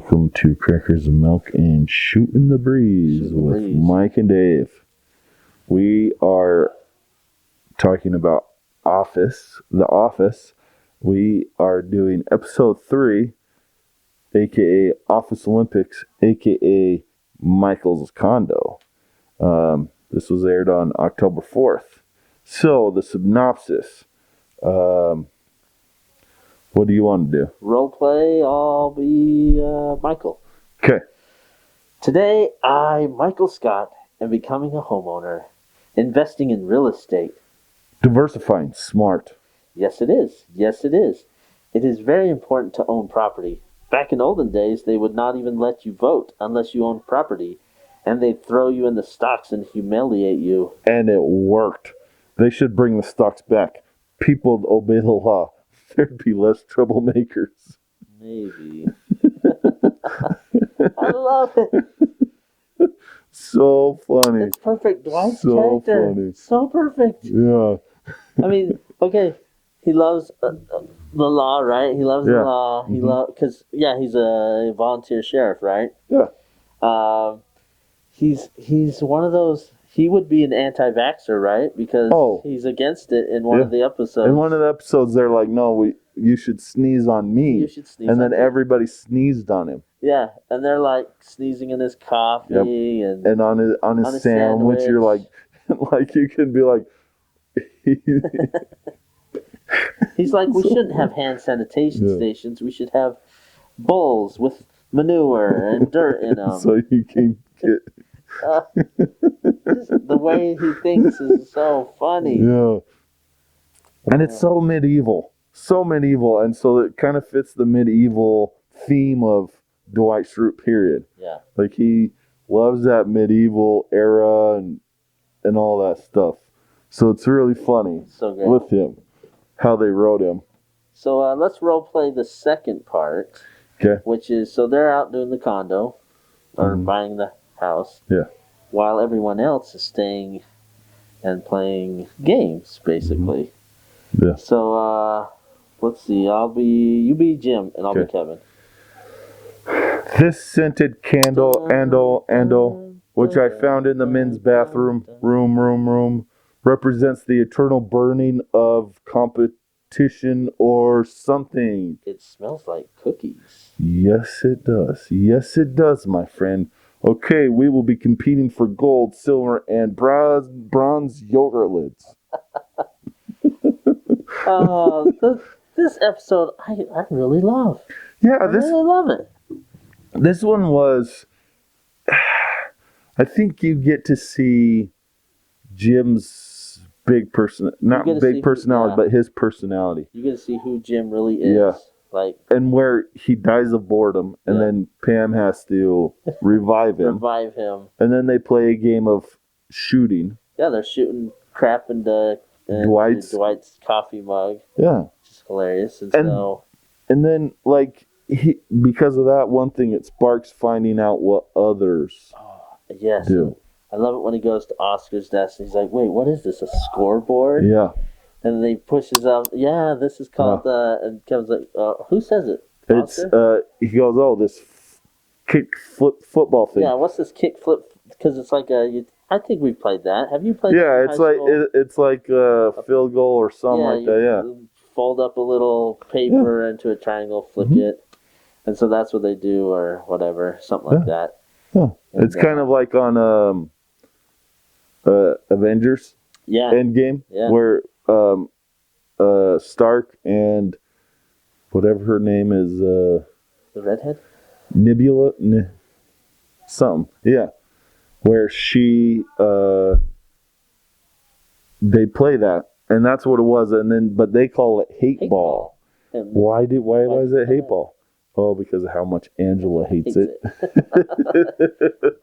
Welcome to Crackers and Milk and Shooting the Breeze with Mike and Dave. We are talking about The Office. We are doing episode 3, aka Office Olympics, aka Michael's Condo. This was aired on October 4th. So, the synopsis. What do you want to do? Role play, I'll be Michael. Okay. Today, I, Michael Scott, am becoming a homeowner, investing in real estate. Diversifying, smart. Yes, it is. Yes, it is. It is very important to own property. Back in olden days, they would not even let you vote unless you owned property, and they'd throw you in the stocks and humiliate you. And it worked. They should bring the stocks back. People would obey the law. There'd be less troublemakers. Maybe. I love it. So funny. It's perfect. Dwight's So character. funny. So perfect. Yeah. I mean, okay, he loves the law, right? He loves the law. He because he's a volunteer sheriff, right? Yeah. He's one of those. He would be an anti-vaxxer, right? Because he's against it in one of the episodes. In one of the episodes, they're like, "No, you should sneeze on me." You should sneeze. And then everybody sneezed on him. Yeah, and they're like sneezing in his coffee and on his sandwich. You're like you can be like. He's like, we shouldn't have hand sanitation stations. We should have bowls with manure and dirt in them. So you can get. The way he thinks is so funny. Yeah. And it's so medieval. And so it kind of fits the medieval theme of Dwight Schrute, period. Yeah. Like he loves that medieval era and all that stuff. So it's really funny with him, how they wrote him. So let's role play the second part. Okay. Which is, so they're out doing the condo or buying the house. Yeah. While everyone else is staying and playing games, basically. Yeah. So let's see. You be Jim, and I'll be Kevin. This scented candle, which I found in the men's bathroom, room, represents the eternal burning of competition or something. It smells like cookies. Yes, it does. Yes, it does, my friend. Okay, we will be competing for gold, silver, and bronze yogurt lids. This episode, I really love. Yeah, I really love it. This one was... I think you get to see Jim's not big personality, but his personality. You get to see who Jim really is. Yeah. And where he dies of boredom, and then Pam has to revive him. And then they play a game of shooting. Yeah, they're shooting crap into Dwight's coffee mug. Yeah. Which is hilarious. And then, because of that one thing, it sparks finding out what others do. I love it when he goes to Oscar's desk and he's like, wait, what is this, a scoreboard? Yeah. And then he pushes up, this is called, and Kevin's like, who says it? Oscar? He goes, this kick flip football thing. Yeah, what's this kick flip? Because it's like I think we've played that. Have you played that? Yeah, it's like a field goal or something like that, You fold up a little paper into a triangle, flip it. And so that's what they do or whatever, something like that. Yeah. And it's kind of like on Avengers Endgame, where Stark and whatever her name is, the redhead? Nebula, something, where she they play that, and that's what it was, but they call it hate ball. Why is it hate ball? Oh, because of how much Angela hates it.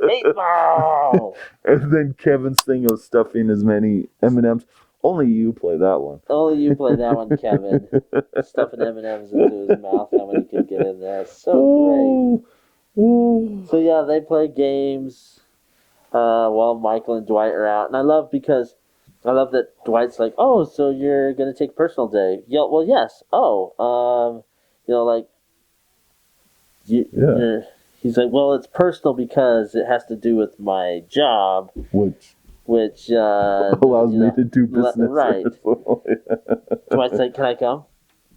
Hate ball! And then Kevin's thing of stuffing as many M&Ms. Only you play that one. Only you play that one, Kevin. Stuffing M&Ms into his mouth. How many can get in there? So great. So they play games while Michael and Dwight are out. And I love that Dwight's like, oh, so you're going to take personal day. Yeah, well, yes. Oh, He's like, well, it's personal because it has to do with my job, which allows me to do business. Right. So I said, can I come?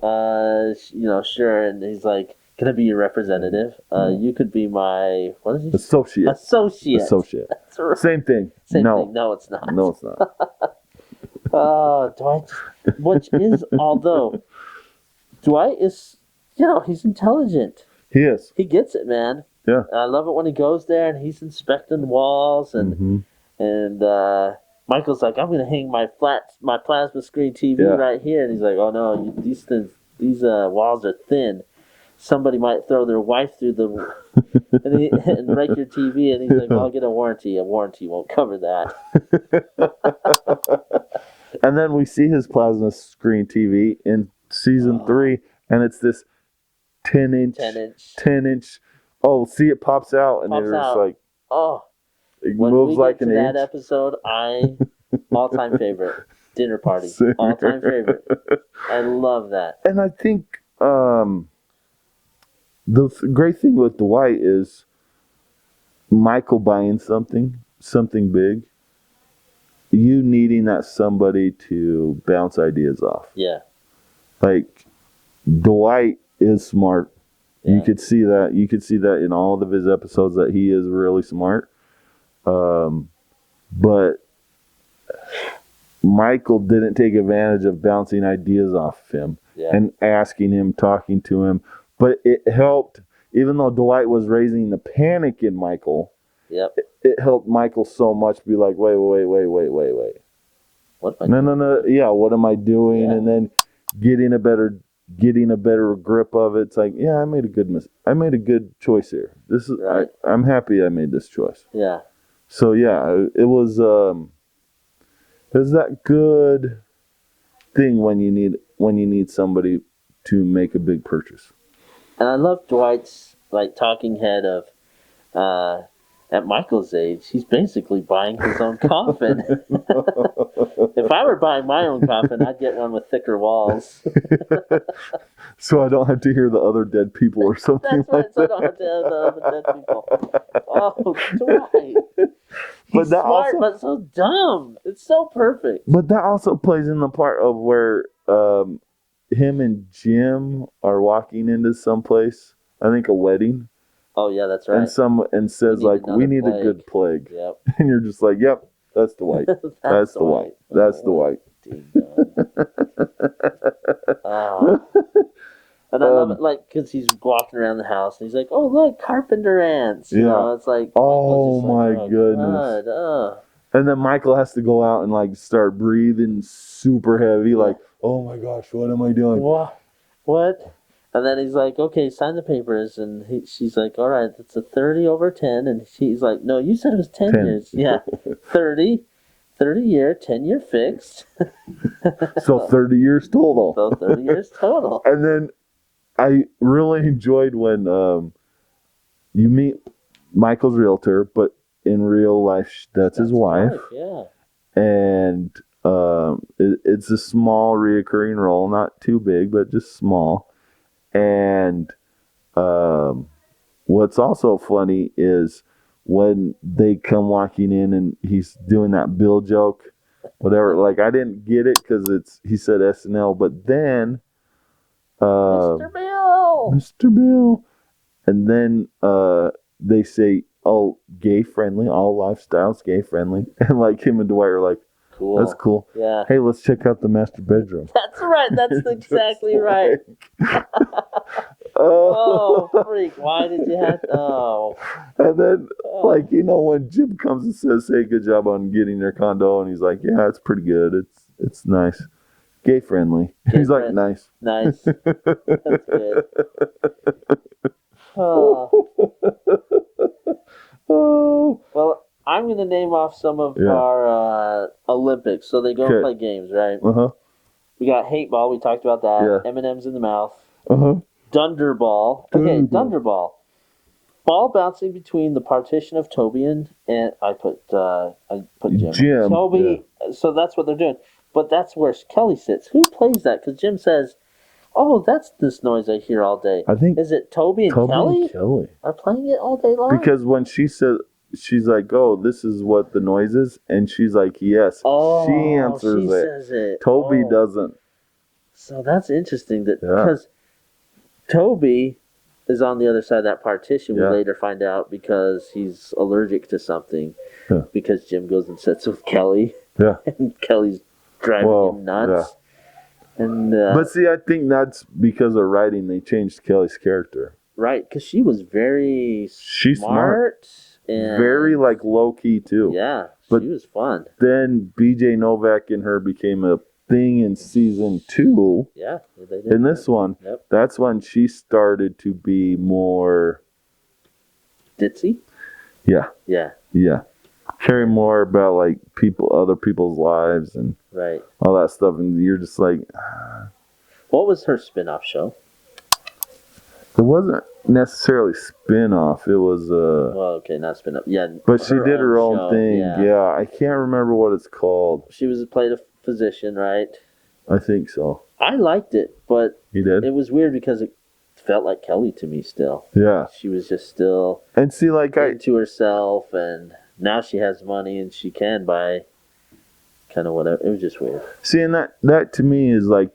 Sure. And he's like, can I be your representative? You could be my, what is he? Associate. That's right. Same thing. Same thing. No, it's not. No, it's not. Dwight, although Dwight is, he's intelligent. He is. He gets it, man. Yeah. And I love it when he goes there and he's inspecting walls and Michael's like, I'm gonna hang my plasma screen TV right here, and he's like, oh no, these walls are thin. Somebody might throw their wife through the and break your TV, and he's like, well, I'll get a warranty. A warranty won't cover that. And then we see his plasma screen TV in season 3, and it's this 10 inch. Oh, see, it pops out, and it's just like, it moves like an inch. That episode, all-time favorite. Dinner party. All-time favorite. I love that. And I think the great thing with Dwight is Michael buying something big, you needing that somebody to bounce ideas off. Yeah. Like, Dwight is smart. Yeah. You could see that. You could see that in all of his episodes that he is really smart. But Michael didn't take advantage of bouncing ideas off of him and asking him, talking to him. But it helped, even though Dwight was raising the panic in Michael. Yep. It helped Michael so much to be like, wait. What am I doing? No. Yeah, what am I doing? Yeah. And then getting a better grip of it. It's like, yeah, I made a good choice here. This is right. I'm happy I made this choice. Yeah. So yeah, it was that good thing when you need somebody to make a big purchase. And I love Dwight's talking head of at Michael's age, he's basically buying his own coffin. If I were buying my own coffin, I'd get one with thicker walls. So I don't have to hear the other dead people or something. That's right, so I don't have to hear the other dead people. Oh, Dwight. He's smart, but so dumb. It's so perfect. But that also plays in the part of where him and Jim are walking into someplace. I think a wedding. Oh yeah, that's right. And says we need a good plague. Yep. And you're just like, yep, that's the white. That's the white. That's the white. And I love it, because he's walking around the house and he's like, "Oh look, carpenter ants." You know, it's like, oh my goodness. God, And then Michael has to go out and start breathing super heavy, oh my gosh, what am I doing? What? And then he's like, okay, sign the papers. And she's like, all right, it's a 30 over 10. And he's like, no, you said it was 10 years. Yeah, 30 year, 10 year fixed. So 30 years total. And then I really enjoyed when you meet Michael's realtor, but in real life, that's his wife. Yeah. And it's a small reoccurring role, not too big, but just small. And what's also funny is when they come walking in and he's doing that Bill joke, whatever. I didn't get it because he said SNL, but then Mr. Bill, and then they say, "Oh, gay friendly, all lifestyles gay friendly," and him and Dwight are like, cool. That's cool. Yeah. Hey, let's check out the master bedroom. That's right. That's exactly right. Oh, freak. Why did you have to... Oh. And then, when Jim comes and says, hey, good job on getting their condo, and he's like, yeah, it's pretty good. It's nice. Gay friendly. He's like, nice. Nice. That's good. Oh. Well, I'm going to name off some of our Olympics. So they go and play games, right? Uh-huh. We got hate ball. We talked about that. Yeah. M&M's in the mouth. Uh-huh. Dunderball. Okay, Dunderball. Ball bouncing between the partition of Toby and I put Jim. Toby. Yeah. So that's what they're doing. But that's where Kelly sits. Who plays that? Because Jim says, Oh, that's this noise I hear all day. I think Is it Toby and Toby Kelly and Kelly. are playing it all day long? Because when she said, she's like, "Oh, this is what the noise is," and she's like, "Yes." Oh, she answers she it. says it. Toby Oh. doesn't. So that's interesting that Yeah. because Toby is on the other side of that partition. Yeah. We later find out because he's allergic to something. Yeah. Because Jim goes and sits with Kelly. Yeah. And Kelly's driving him nuts. Yeah. And but see, I think that's because of writing. They changed Kelly's character. Right, because she was very smart. And very like low key too. Yeah, but she was fun. Then BJ Novak and her became a thing in season 2. Yeah, they did. In this one, yep. That's when she started to be more ditzy. Yeah. Yeah. Yeah. Caring more about like other people's lives and right, all that stuff, and you're just like, what was her spin-off show? It wasn't necessarily spin-off. It was well, okay, not spin-off. Yeah, but she did her own show. thing. Yeah, I can't remember what it's called. She played a physician, right? I think so. I liked it, but you did. It was weird because it felt like Kelly to me still. Yeah, she was just still and see like into herself, and now she has money and she can buy kind of whatever. It was just weird. See, and that to me is like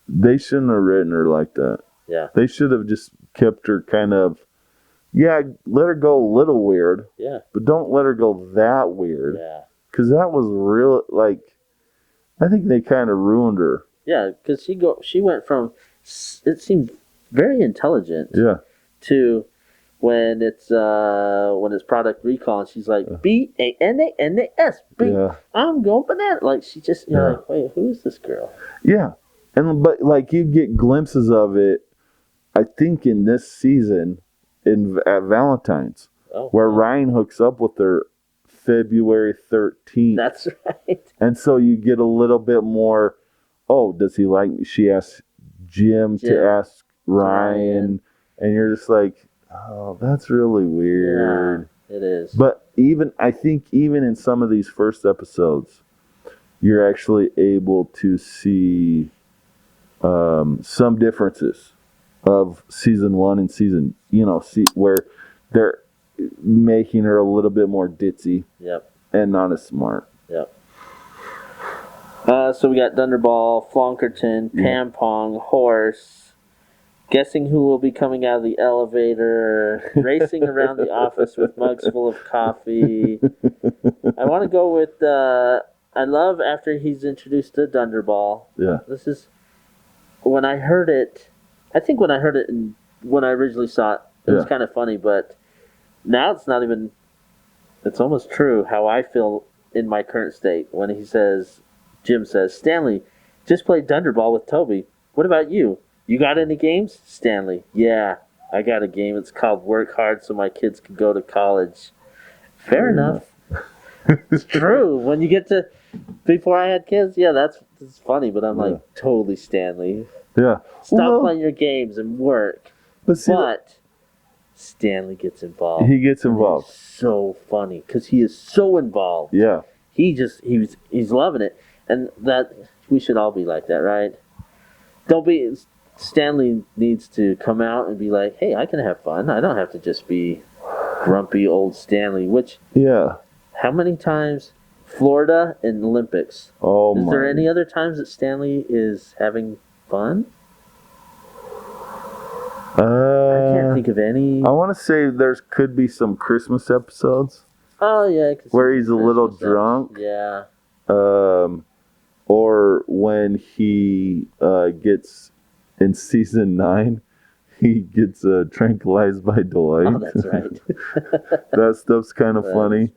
they shouldn't have written her like that. Yeah. They should have just kept her kind of, let her go a little weird. Yeah. But don't let her go that weird. Yeah. Because that was real, like, I think they kind of ruined her. Yeah, because she went from, it seemed very intelligent. Yeah. To when it's product recall and she's like, BANANAS. Yeah. I'm going banana. Like, she just, you're like, wait, who is this girl? Yeah. But like you get glimpses of it, I think in this season at Valentine's, where Ryan hooks up with her February 13th. That's right. And so you get a little bit more, does he like me? She asks Jim to ask Ryan. And you're just like, oh, that's really weird. Yeah, it is. But I think even in some of these first episodes, you're actually able to see some differences of season 1 and season, where they're making her a little bit more ditzy. Yep. And not as smart. Yep. So we got Dunderball, Flonkerton, Pam Pong, Horse, guessing who will be coming out of the elevator, racing around the office with mugs full of coffee. I want to go with, I love after he's introduced to Dunderball. Yeah. This is, when I heard it, and when I originally saw it, it was kind of funny, but now it's not even, it's almost true how I feel in my current state when Jim says, Stanley, just played Dunderball with Toby. What about you? You got any games? Stanley, yeah, I got a game. It's called Work Hard So My Kids Can Go to College. Fair enough. It's true. When you get to, before I had kids, that's funny, but I'm like, totally Stanley. Yeah. Stop playing your games and work. But Stanley gets involved. He gets involved. It's so funny because he is so involved. Yeah. He's loving it, and that we should all be like that, right? Stanley needs to come out and be like, hey, I can have fun. I don't have to just be grumpy old Stanley. Which how many times? Florida and Olympics. Oh, is there any other times that Stanley is having fun? I can't think of any. I want to say could be some Christmas episodes. Oh yeah, where he's a little drunk. Yeah. Or when he gets in season 9, he gets tranquilized by Dwight. Oh, that's right. That stuff's kind of funny.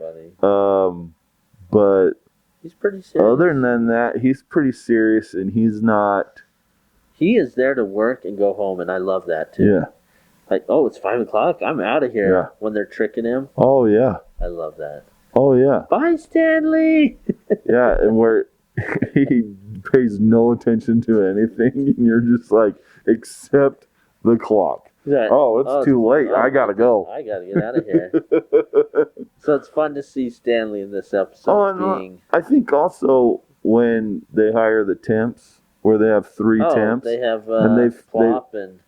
But he's pretty serious. Other than that, he's pretty serious, and he's not. He is there to work and go home, and I love that too. Yeah. Like, it's 5 o'clock. I'm out of here. Yeah. When they're tricking him. Oh yeah. I love that. Oh yeah. Bye, Stanley. Yeah, and where he pays no attention to anything, and you're just like, except the clock. It's too late. I gotta go. I gotta get out of here. So it's fun to see Stanley in this episode. I think also when they hire the temps, where they have three Oh, temps. they have and Plop and...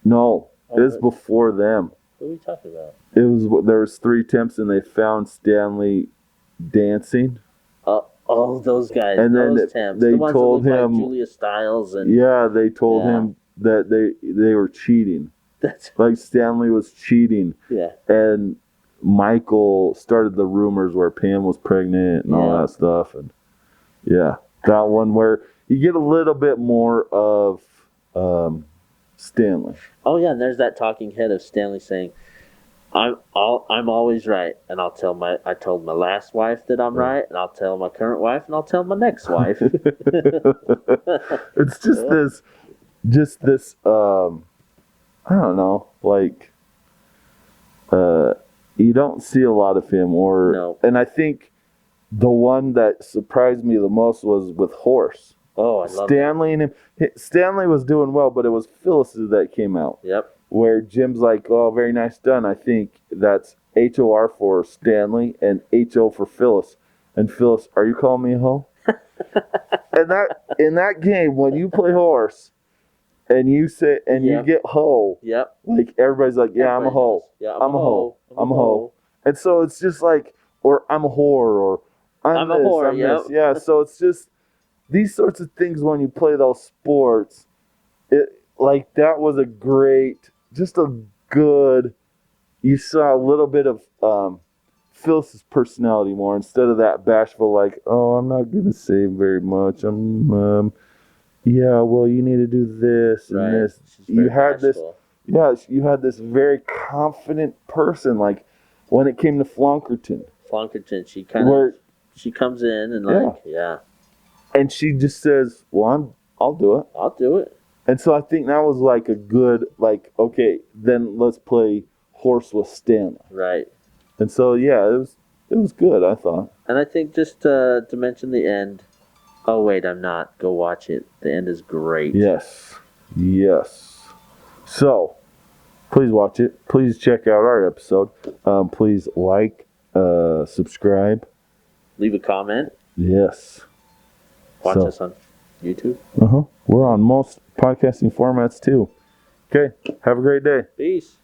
No, Oh, it was before them. What are we talking about? There was three temps, and they found Stanley dancing. Oh, those guys, And then those temps. they The ones told that look him, like Julia Stiles and... yeah, they told Yeah. him that they were cheating. That's... Like Stanley was cheating. Yeah. And Michael started the rumors where Pam was pregnant and all Yeah. that stuff. And yeah, that one where you get a little bit more of Stanley. Oh yeah, and there's that talking head of Stanley saying, I'm always right, and I told my last wife that I'm right, and I'll tell my current wife, and I'll tell my next wife." It's just this I don't know, like you don't see a lot of him, No. and I think the one that surprised me the most was with Horse. Oh, I love Stanley and him. Stanley was doing well, but it was Phyllis that came out. Yep. Where Jim's like, "Oh, very nice done." I think that's HOR for Stanley and HO for Phyllis. And Phyllis, are you calling me a hoe? And that in that game, when you play Horse, and you say you get hoe, Yep. like everybody's like, "Yeah, I'm a hoe. Knows. Yeah, I'm a hoe. I'm a hoe." And so it's just like, or I'm a whore, or I'm a this, whore, I'm yep. this. Yeah, so it's just these sorts of things when you play those sports. It like that was a great, just a good. You saw a little bit of Phyllis's personality more instead of that bashful, like, "Oh, I'm not gonna say very much. I'm yeah, well, you need to do this and Right. this." She's You very had this. bashful. Yeah, you had this very confident person. Like when it came to Flonkerton, Flonkerton, she kind of she comes in and like, yeah, and she just says, "Well, I'll do it." I'll do it. And so I think that was like a good, like, okay, then let's play Horse with Stanley. Right. And so yeah, it was good, I thought. And I think just to mention the end. Oh wait, I'm not. Go watch it. The end is great. Yes. So please watch it. Please check out our episode. Please like, subscribe. Leave a comment. Yes. Watch us on YouTube. We're on most podcasting formats too. Okay. Have a great day. Peace.